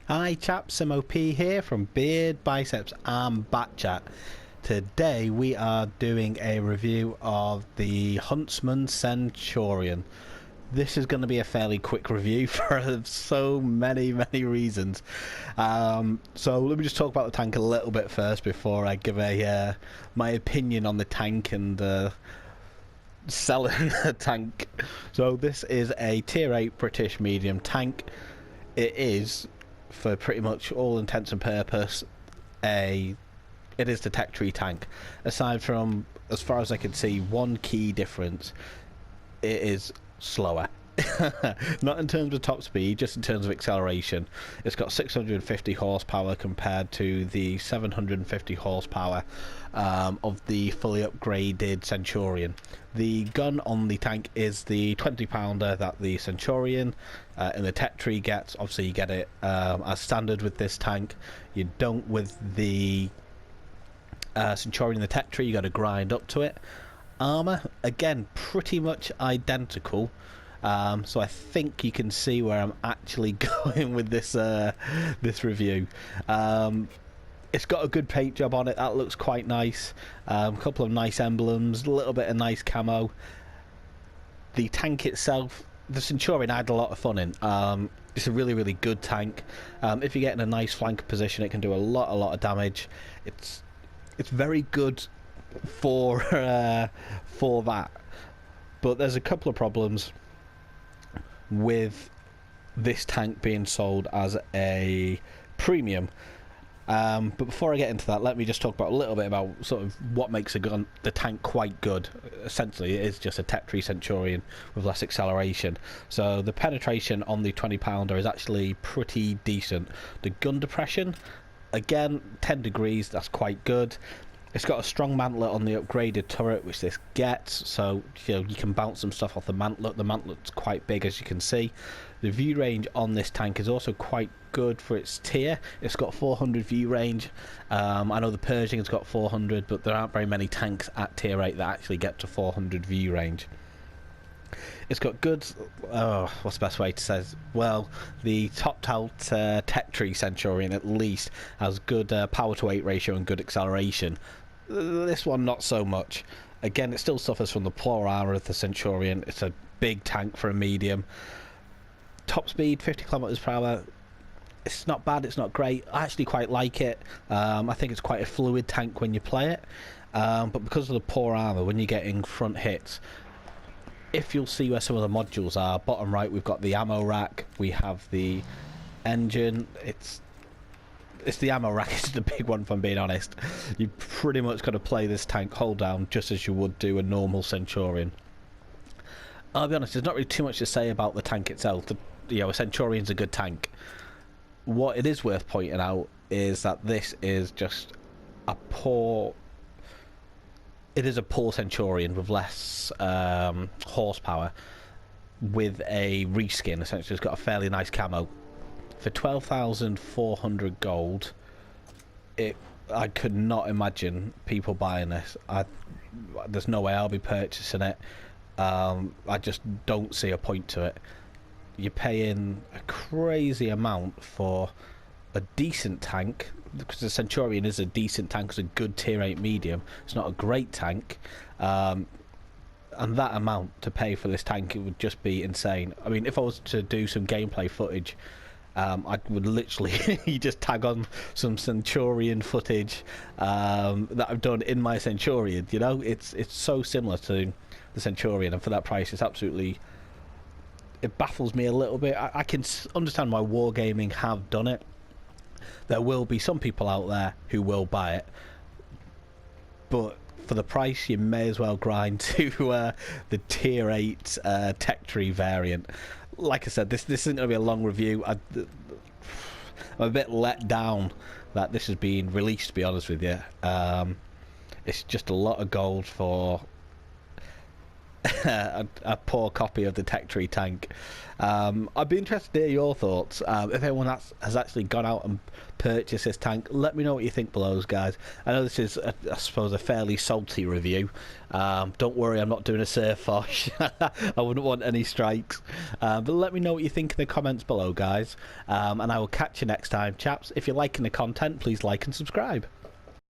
Hi chaps, MOP here from Beard, Biceps and Batchat. Today we are doing a review of the Huntsman Centurion. This is going to be a fairly quick review for so many reasons. So let me just talk about the tank a little bit first before I give my opinion on the tank and selling the tank. So this is a tier 8 British medium tank. It is, for pretty much all intents and purpose, it is the tech tree tank. Aside from, as far as I can see, one key difference: it is slower. Not in terms of top speed, just in terms of acceleration. It's got 650 horsepower compared to the 750 horsepower of the fully upgraded Centurion. The gun on the tank is the 20-pounder that the Centurion in the tech tree gets. Obviously you get it as standard with this tank. You don't with the Centurion in the tech tree. You got to grind up to it. Armor, again, pretty much identical. So I think you can see where I'm actually going with this this review. It's got a good paint job on it. That looks quite nice. A couple of nice emblems, a little bit of nice camo. The tank itself, the Centurion, I had a lot of fun in. It's a really good tank. If you get in a nice flank position, it can do a lot of damage. It's very good for that. But there's a couple of problems with this tank being sold as a premium. But before I get into that, let me just talk about a little bit about sort of what makes the tank quite good. Essentially, it is just a tech tree Centurion with less acceleration. So the penetration on the 20-pounder is actually pretty decent. The gun depression, again, 10 degrees, that's quite good. It's got a strong mantlet on the upgraded turret, which this gets, so you can bounce some stuff off the mantlet. The mantlet's quite big, as you can see. The view range on this tank is also quite good for its tier. It's got 400 view range. I know the Pershing has got 400, but there aren't very many tanks at tier 8 that actually get to 400 view range. It's got good, what's the best way to say it? Well, the topped out tech tree Centurion at least has good power to weight ratio and good acceleration. This one not so much. Again, it still suffers from the poor armor of the Centurion. It's a big tank for a medium. Top speed 50 kilometers per hour. It's not bad, it's not great. I actually quite like it. I think it's quite a fluid tank when you play it, but because of the poor armor, when you're getting front hits, if you'll see where some of the modules are, bottom right we've got the ammo rack, we have the engine. It's the ammo rack is the big one, if I'm being honest. You pretty much got to play this tank hold down just as you would do a normal Centurion. I'll be honest, there's not really too much to say about the tank itself. A Centurion's a good tank. What it is worth pointing out is that this is just a poor... It is a poor Centurion with less horsepower, with a reskin. Essentially, it's got a fairly nice camo. For 12,400 gold, I could not imagine people buying this. There's no way I'll be purchasing it. I just don't see a point to it. You're paying a crazy amount for a decent tank, because the Centurion is a decent tank. It's a good tier 8 medium. It's not a great tank, and that amount to pay for this tank, it would just be insane. I mean, if I was to do some gameplay footage, I would literally just tag on some Centurion footage that I've done in my Centurion. It's so similar to the Centurion, and for that price, it's absolutely... It baffles me a little bit. I can understand why Wargaming have done it. There will be some people out there who will buy it, but for the price, you may as well grind to the tier 8 tech tree variant. Like I said, this isn't going to be a long review. I'm a bit let down that this has been released, to be honest with you. It's just a lot of gold for a poor copy of the Tech Tree tank. I'd be interested to hear your thoughts. If anyone has actually gone out and purchased this tank, let me know what you think below, guys. I know this is, I suppose, a fairly salty review. Don't worry, I'm not doing a surf wash. I wouldn't want any strikes. But let me know what you think in the comments below, guys. And I will catch you next time, chaps. If you're liking the content, please like and subscribe.